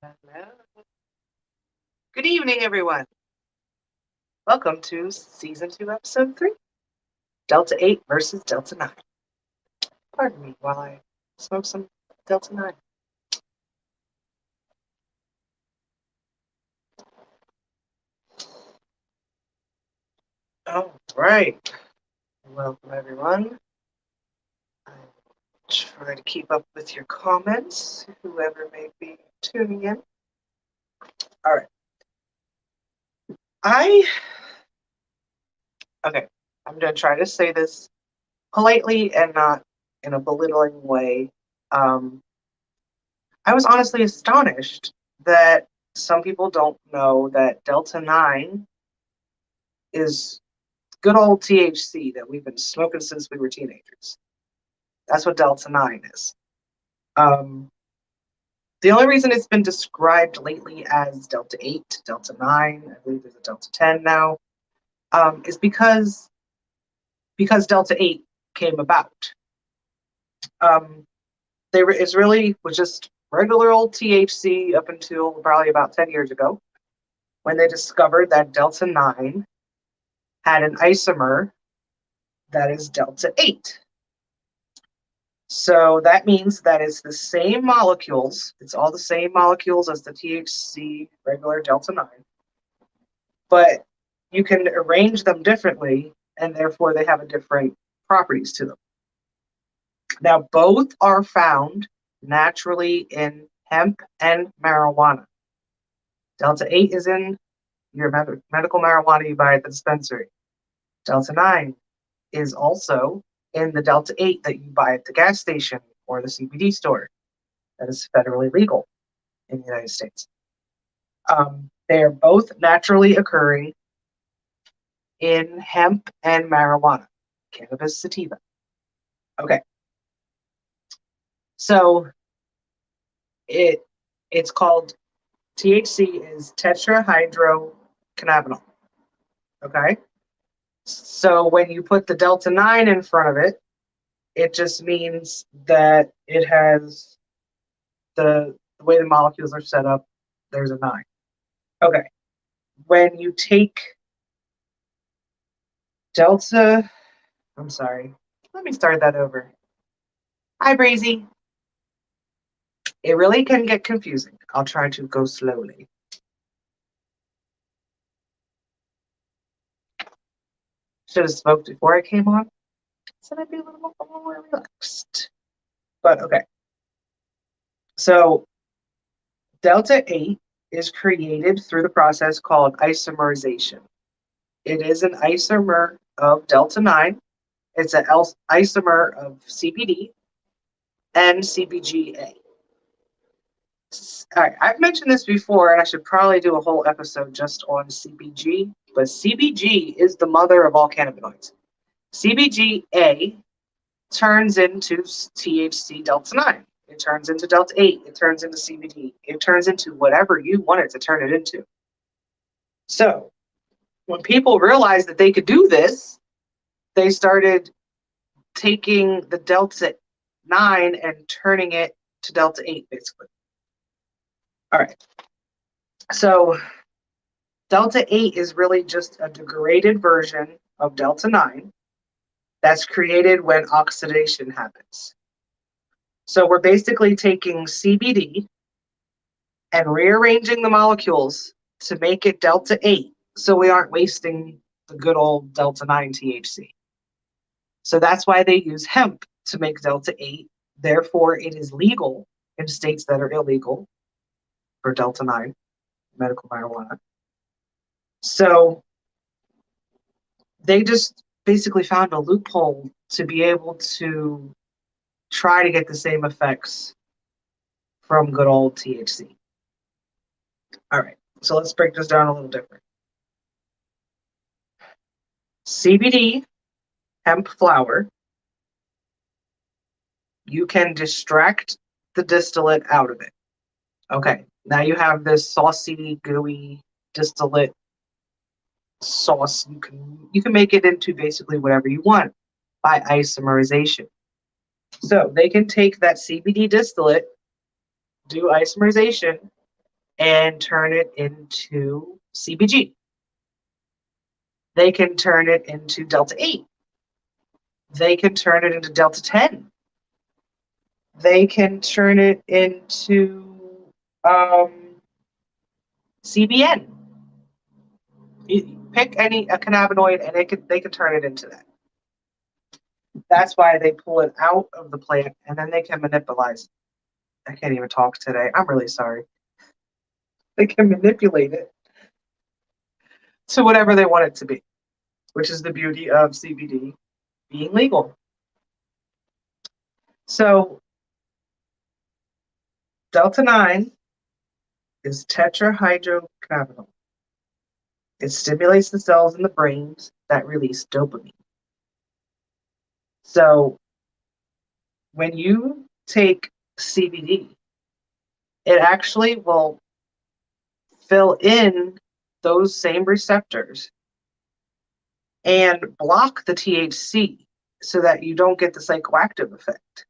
Hello. Good evening, everyone. Welcome to Season 2, Episode 3, Delta 8 versus Delta 9. Pardon me while I smoke some Delta 9. All right. Welcome, everyone. I try to keep up with your comments, whoever may be tuning in. All right. I, okay, I'm going to try to say this politely and not in a belittling way. Um, I was honestly astonished that some people don't know that Delta 9 is good old THC that we've been smoking since we were teenagers. That's what Delta 9 is. Um, the only reason it's been described lately as Delta 8, Delta 9, I believe there's a Delta 10 now, is because Delta 8 came about. Um, it really was just regular old THC up until probably about 10 years ago when they discovered that Delta 9 had an isomer that is Delta 8. So that means that it's the same molecules, it's all the same molecules as the THC regular Delta 9, but you can arrange them differently and therefore they have a different properties to them. Now, both are found naturally in hemp and marijuana. Delta 8 is in your medical marijuana you buy at the dispensary. Delta 9 is also in the Delta 8 that you buy at the gas station or the CBD store. That is federally legal in the United States. They are both naturally occurring in hemp and marijuana, cannabis sativa. Okay, so it it's called THC is tetrahydrocannabinol. Okay, so when you put the Delta 9 in front of it, it just means that it has the way the molecules are set up. There's a 9. Okay, when you take Delta, I'm sorry. Let me start that over. Hi, Breezy. It really can get confusing. I'll try to go slowly. Should have smoked before I came on. So I'd be a little more relaxed. But okay. So Delta 8 is created through the process called isomerization. It is an isomer of Delta 9. It's an isomer of CBD and CBGA. All right, I've mentioned this before, and I should probably do a whole episode just on CBG, but CBG is the mother of all cannabinoids. CBGA turns into THC Delta 9. It turns into Delta 8. It turns into CBD. It turns into whatever you want it to turn it into. So when people realized that they could do this, they started taking the Delta 9 and turning it to Delta 8, basically. All right. So Delta 8 is really just a degraded version of Delta 9 that's created when oxidation happens. So we're basically taking CBD and rearranging the molecules to make it Delta 8 so we aren't wasting the good old Delta 9 THC. So that's why they use hemp to make Delta 8. Therefore, it is legal in states that are illegal for Delta 9 medical marijuana. So they just basically found a loophole to be able to try to get the same effects from good old THC. All right, so let's break this down a little different. CBD, hemp flower, you can distract the distillate out of it. Okay, now you have this saucy, gooey distillate sauce. You can make it into basically whatever you want by isomerization. So they can take that CBD distillate, do isomerization, and turn it into CBG. They can turn it into Delta 8. They can turn it into Delta 10. They can turn it into CBN. You pick a cannabinoid and they can turn it into that. That's why they pull it out of the plant and then they can manipulate it. I can't even talk today. I'm really sorry. They can manipulate it to whatever they want it to be, which is the beauty of CBD being legal. So Delta 9 is tetrahydrocannabinol. It stimulates the cells in the brains that release dopamine. So when you take CBD, it actually will fill in those same receptors and block the THC so that you don't get the psychoactive effect.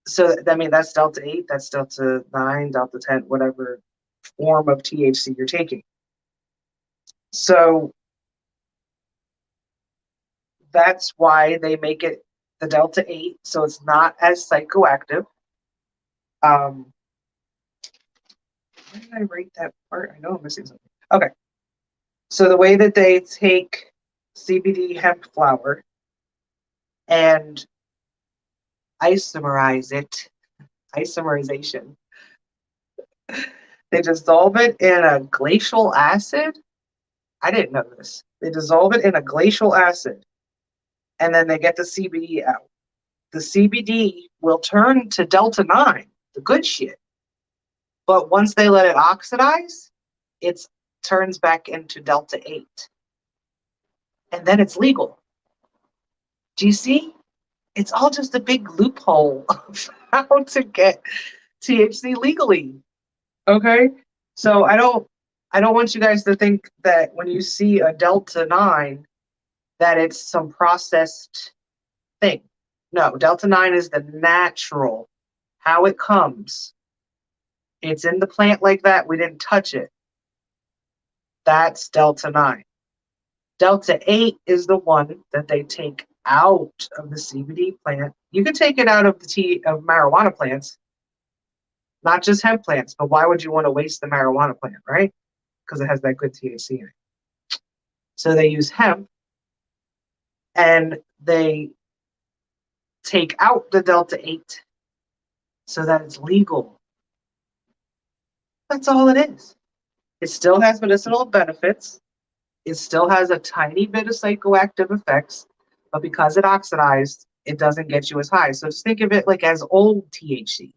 So, I mean, that's Delta 8, that's Delta 9, Delta 10, whatever form of THC you're taking. So that's why they make it the Delta 8, so it's not as psychoactive. Why did I write that part? I know I'm missing something. Okay. So the way that they take CBD hemp flower and isomerization, they dissolve it in a glacial acid. I didn't know this. They dissolve it in a glacial acid and then they get the CBD out. The CBD will turn to Delta 9, the good shit. But once they let it oxidize, it turns back into Delta 8. And then it's legal. Do you see? It's all just a big loophole of how to get THC legally. Okay? So I don't want you guys to think that when you see a Delta 9 that it's some processed thing. No, Delta 9 is the natural, how it comes. It's in the plant like that. We didn't touch it. That's Delta 9. Delta 8 is the one that they take out of the CBD plant. You can take it out of of marijuana plants, not just hemp plants, but why would you want to waste the marijuana plant, right? Because it has that good THC in it. So they use hemp and they take out the Delta 8 so that it's legal. That's all it is. It still has medicinal benefits. It still has a tiny bit of psychoactive effects, but because it oxidized, it doesn't get you as high. So just think of it like as old THC.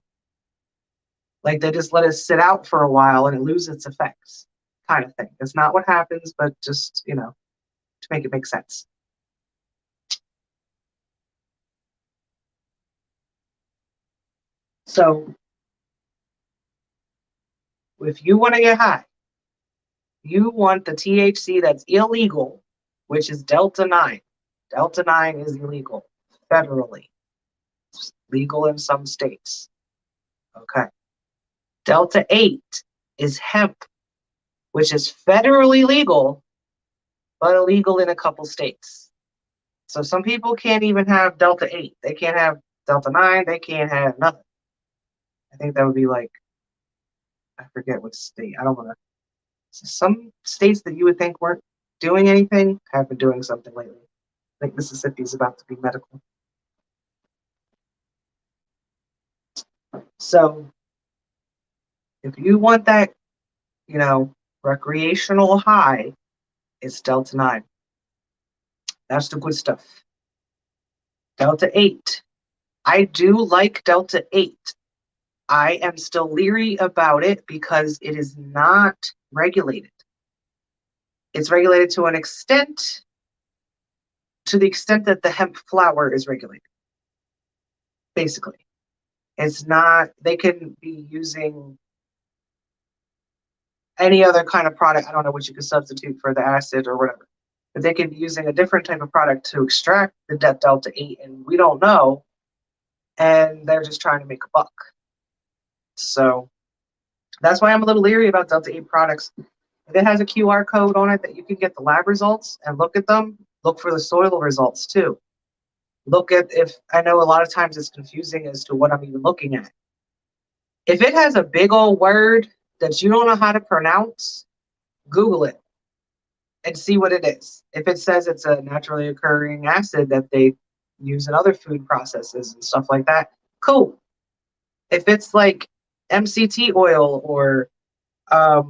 Like they just let it sit out for a while and it loses its effects, kind of thing. It's not what happens, but just, to make it make sense. So if you want to get high, you want the THC that's illegal, which is Delta 9. Delta 9 is illegal federally. It's legal in some states. Okay. Delta 8 is hemp, which is federally legal, but illegal in a couple states. So some people can't even have Delta 8. They can't have Delta 9. They can't have nothing. I think that would be like, I forget what state. I don't want to. Some states that you would think weren't doing anything have been doing something lately. I think Mississippi is about to be medical. So if you want that, recreational high, it's Delta 9. That's the good stuff. Delta 8. I do like Delta 8. I am still leery about it because it is not regulated. It's regulated to an extent, to the extent that the hemp flower is regulated. Basically. It's not, they can be using any other kind of product. I don't know what you could substitute for the acid or whatever. But they could be using a different type of product to extract the Delta 8, and we don't know. And they're just trying to make a buck. So That's why I'm a little leery about Delta 8 products. If it has a QR code on it that you can get the lab results and look at them, look for the soil results too. Look at if I know a lot of times it's confusing as to what I'm even looking at. If it has a big old word that you don't know how to pronounce, Google it and see what it is. If it says it's a naturally occurring acid that they use in other food processes and stuff like that, cool. If it's like MCT oil or I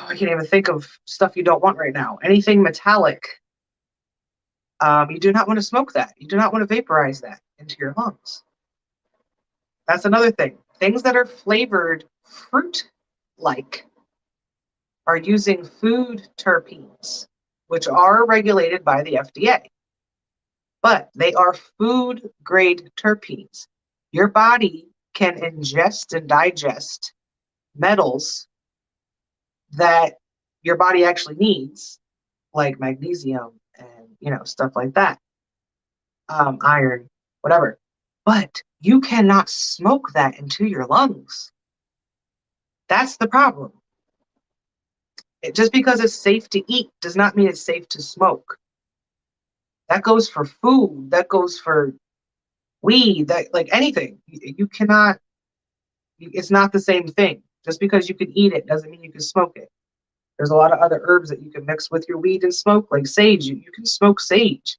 can't even think of stuff you don't want right now. Anything metallic, you do not want to smoke that. You do not want to vaporize that into your lungs. That's another thing. Things that are flavored fruit-like are using food terpenes, which are regulated by the FDA. But they are food-grade terpenes. Your body can ingest and digest metals that your body actually needs, like magnesium and stuff like that, iron, whatever. But you cannot smoke that into your lungs. That's the problem. Just because it's safe to eat does not mean it's safe to smoke. That goes for food. That goes for weed. That like anything. You cannot. It's not the same thing. Just because you can eat it doesn't mean you can smoke it. There's a lot of other herbs that you can mix with your weed and smoke, like sage. You can smoke sage.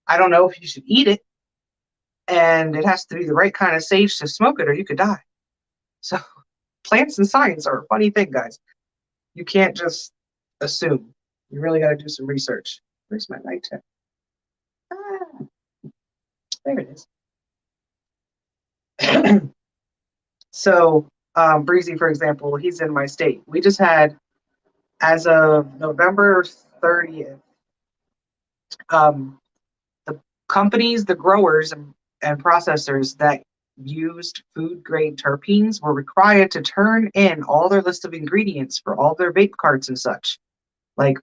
I don't know if you should eat it, and it has to be the right kind of sage to smoke it, or you could die. So, plants and science are a funny thing, guys. You can't just assume. You really got to do some research. Where's my light tip? Ah, there it is. So, Breezy, for example, he's in my state. We just had, as of November 30th, the companies, the growers and processors that used food grade terpenes were required to turn in all their list of ingredients for all their vape carts and such, like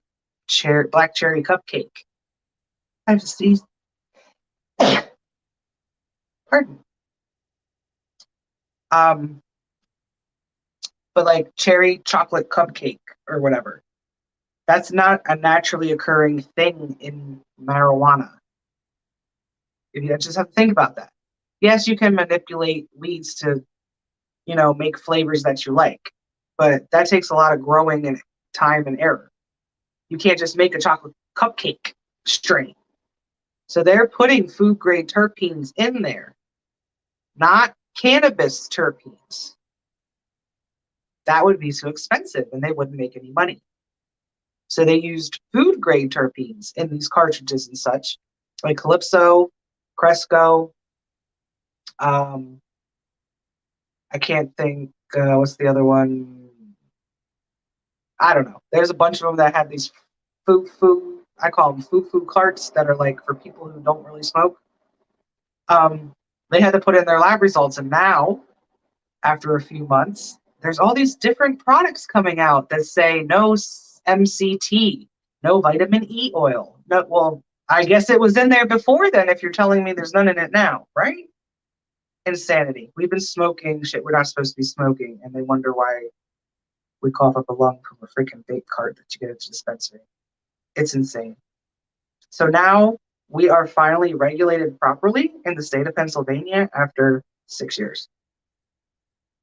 black cherry cupcake. I have to sneeze. Pardon. But like cherry chocolate cupcake or whatever. That's not a naturally occurring thing in marijuana. You just have to think about that. Yes, you can manipulate weeds to, make flavors that you like, but that takes a lot of growing and time and error. You can't just make a chocolate cupcake strain. So they're putting food grade terpenes in there, not cannabis terpenes. That would be too expensive and they wouldn't make any money. So they used food grade terpenes in these cartridges and such, like Calypso, Cresco. I can't think, what's the other one? I don't know. There's a bunch of them that have these I call them foo carts that are like for people who don't really smoke. They had to put in their lab results, and now, after a few months, there's all these different products coming out that say no MCT, no vitamin E oil. No, well, I guess it was in there before then if you're telling me there's none in it now, right? Insanity. We've been smoking shit we're not supposed to be smoking, and they wonder why we cough up a lung from a freaking vape cart that you get at the dispensary. It's insane. So now we are finally regulated properly in the state of Pennsylvania after 6 years.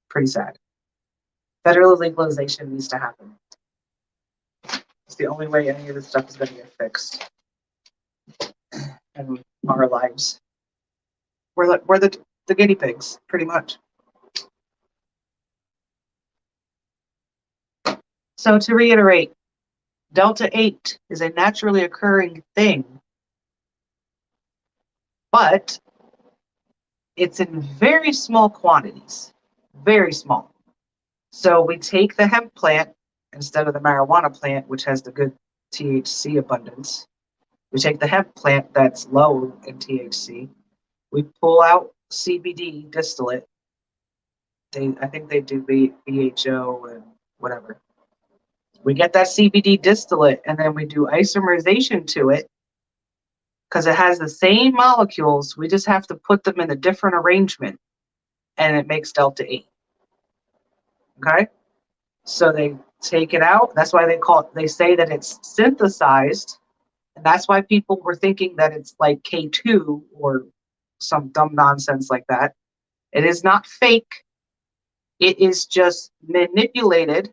Pretty sad. Federal legalization needs to happen. It's the only way any of this stuff is going to get fixed. And our lives. We're the guinea pigs, pretty much. So to reiterate, Delta 8 is a naturally occurring thing, but it's in very small quantities, very small. So we take the hemp plant instead of the marijuana plant, which has the good THC abundance. We take the hemp plant that's low in THC. We pull out CBD distillate. I think they do BHO and whatever. We get that CBD distillate and then we do isomerization to it because it has the same molecules. We just have to put them in a different arrangement and it makes Delta 8. Okay, so they take it out. That's why they say that it's synthesized, and that's why people were thinking that it's like K2 or some dumb nonsense like that. It is not fake. It is just manipulated.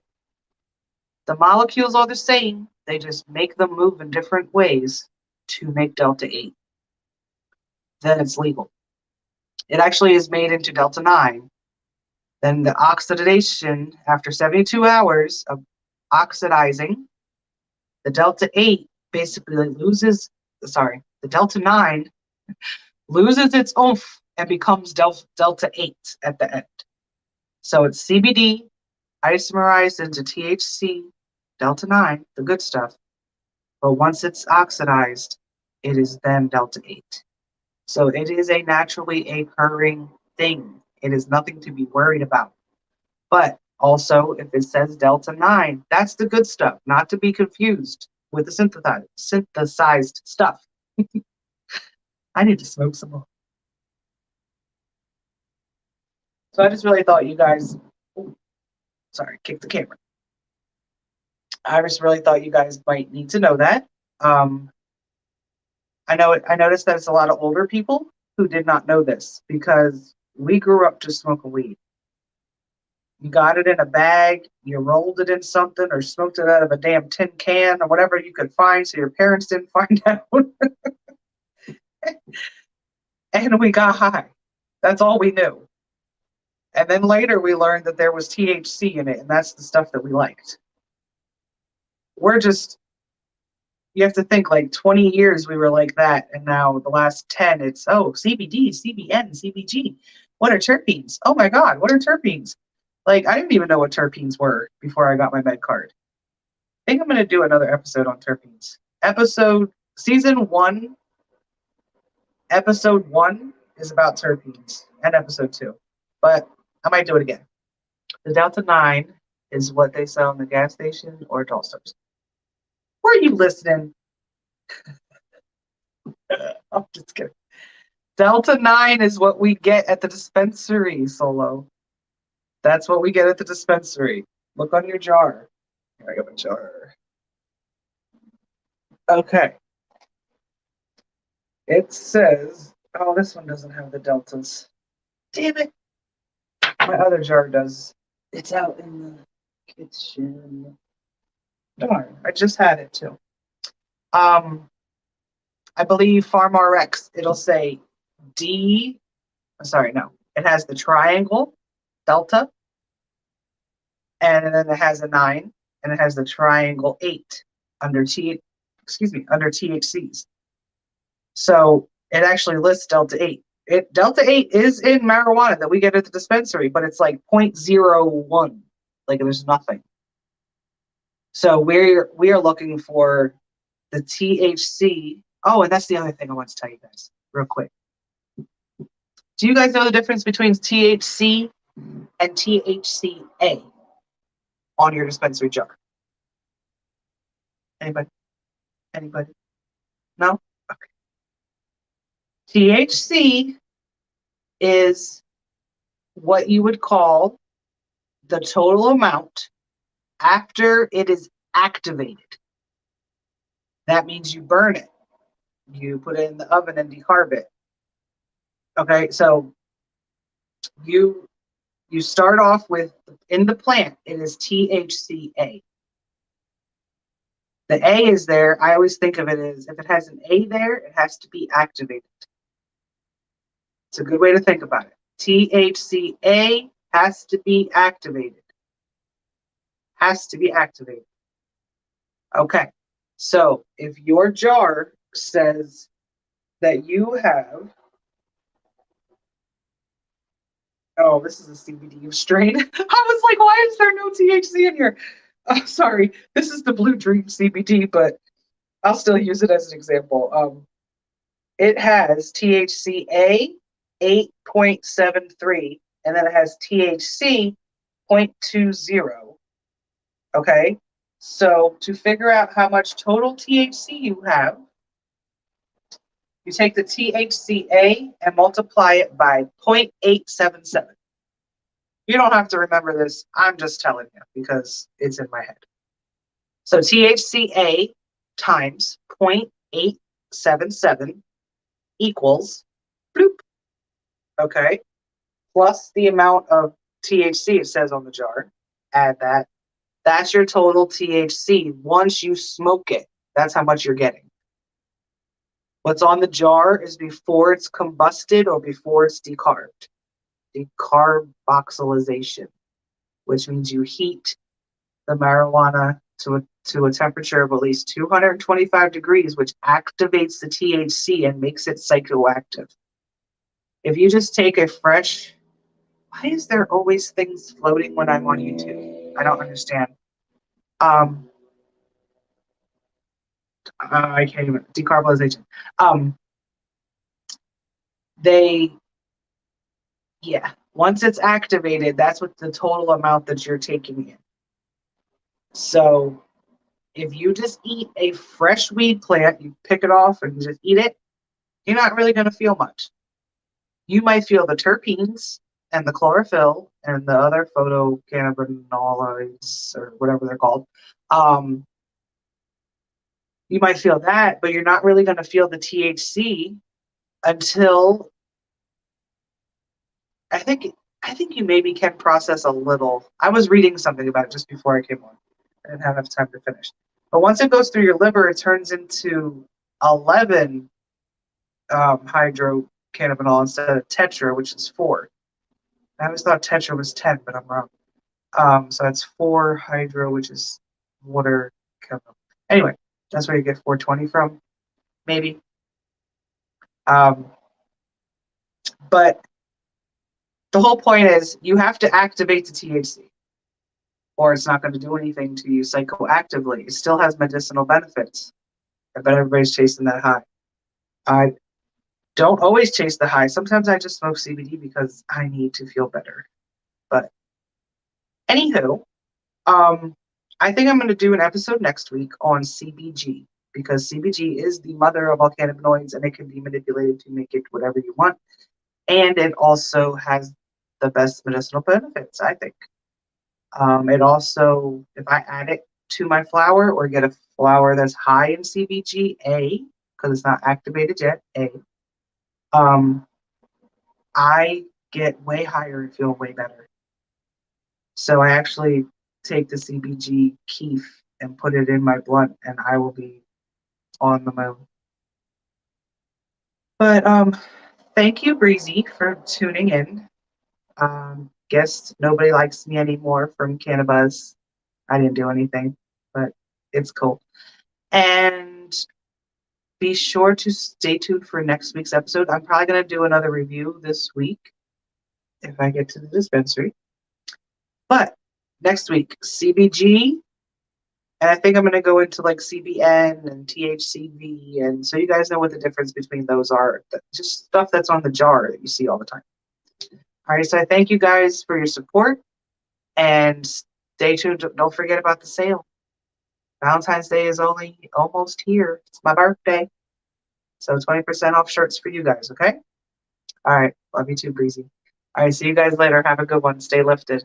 The molecules are the same. They just make them move in different ways to make Delta 8. Then it's legal. It actually is made into Delta 9. Then the oxidation, after 72 hours of oxidizing, the Delta 8 basically the Delta 9 loses its oomph and becomes Delta 8 at the end. So it's CBD isomerized into THC, Delta 9, the good stuff. But once it's oxidized, it is then Delta 8. So it is a naturally occurring thing. It is nothing to be worried about. But also, if it says Delta 9, that's the good stuff, not to be confused with the synthesized stuff. I need to smoke some more. So I just really thought you guys, sorry, kick the camera. I just really thought you guys might need to know that. I noticed that it's a lot of older people who did not know this because we grew up just smoking weed. You got it in a bag, you rolled it in something, or smoked it out of a damn tin can, or whatever you could find so your parents didn't find out. And we got high. That's all we knew. And then later we learned that there was THC in it, and that's the stuff that we liked. You have to think like 20 years we were like that, and now the last 10, it's, oh, CBD, CBN, CBG. What are terpenes? Oh my God, what are terpenes? Like, I didn't even know what terpenes were before I got my med card. I think I'm going to do another episode on terpenes. Season 1, episode 1 is about terpenes, and episode 2. But I might do it again. The Delta 9 is what they sell in the gas station or doll stores. Were you listening? I'm just kidding. Delta 9 is what we get at the dispensary, Solo. That's what we get at the dispensary. Look on your jar. Here, I got my jar. Okay. It says, oh, this one doesn't have the deltas. Damn it. My other jar does. It's out in the kitchen. Darn, I just had it too. I believe PharmRx, it'll say D. Sorry, no. It has the triangle, delta, and then it has a 9, and it has the triangle 8 under THCs. So it actually lists Delta 8. Delta 8 is in marijuana that we get at the dispensary, but it's like 0.01. Like there's nothing. So we are looking for the THC. Oh, and that's the other thing I want to tell you guys real quick. Do you guys know the difference between THC and THCA on your dispensary jar? Anybody? Anybody? No? Okay. THC is what you would call the total amount after it is activated. That means you burn it. You put it in the oven and decarb it. Okay, so you start off with, in the plant, it is THCA. The A is there. I always think of it as, if it has an A there, it has to be activated. It's a good way to think about it. THCA has to be activated. Has to be activated. Okay, so if your jar says that you have, oh, this is a CBD strain. I was like, why is there no THC in here? Oh, sorry, this is the Blue Dream CBD, but I'll still use it as an example. It has THCA 8.73, and then it has THC 0.20. Okay, so to figure out how much total THC you have, you take the THCA and multiply it by 0.877. You don't have to remember this. I'm just telling you because it's in my head. So THCA times 0.877 equals bloop. Okay. Plus the amount of THC it says on the jar. Add that. That's your total THC once you smoke it. That's how much you're getting. What's on the jar is before it's combusted or before it's decarbed. Decarboxylation, which means you heat the marijuana to a temperature of at least 225 degrees, which activates the THC and makes it psychoactive. If you just take a fresh, why is there always things floating when I'm on YouTube? I don't understand. Um, I can't even decarbonization. Um, they, yeah, once it's activated, that's what the total amount that you're taking in. So if you just eat a fresh weed plant, you pick it off and just eat it, you're not really going to feel much. You might feel the terpenes and the chlorophyll and the other photocannabinoids or whatever they're called. You might feel that, but you're not really going to feel the THC until I think I think you maybe can process a little. I was reading something about it just before I came on. I didn't have enough time to finish. But once it goes through your liver, it turns into 11 hydrocannabinol instead of tetra, which is 4. I always thought tetra was 10, but I'm wrong. So that's 4 hydro, which is water chemical. Anyway, that's where you get 420 from, maybe. But the whole point is you have to activate the THC, or it's not going to do anything to you psychoactively. It still has medicinal benefits. I bet everybody's chasing that high. I don't always chase the high. Sometimes I just smoke CBD because I need to feel better. But anywho, I think I'm going to do an episode next week on CBG because CBG is the mother of all cannabinoids and it can be manipulated to make it whatever you want. And it also has the best medicinal benefits, I think. It also, if I add it to my flower or get a flower that's high in CBG, because it's not activated yet, I get way higher and feel way better. So I actually take the CBG keef and put it in my blunt, and I will be on the moon. But thank you, Breezy, for tuning in. Guess nobody likes me anymore from Cannabis. I didn't do anything, but it's cool. And be sure to stay tuned for next week's episode. I'm probably going to do another review this week if I get to the dispensary. But next week, CBG, and I think I'm going to go into like CBN and THCV, and so you guys know what the difference between those are. Just stuff that's on the jar that you see all the time. All right, so I thank you guys for your support, and stay tuned. Don't forget about the sale. Valentine's Day is only almost here. It's my birthday. So 20% off shirts for you guys, okay? All right. Love you too, Breezy. All right. See you guys later. Have a good one. Stay lifted.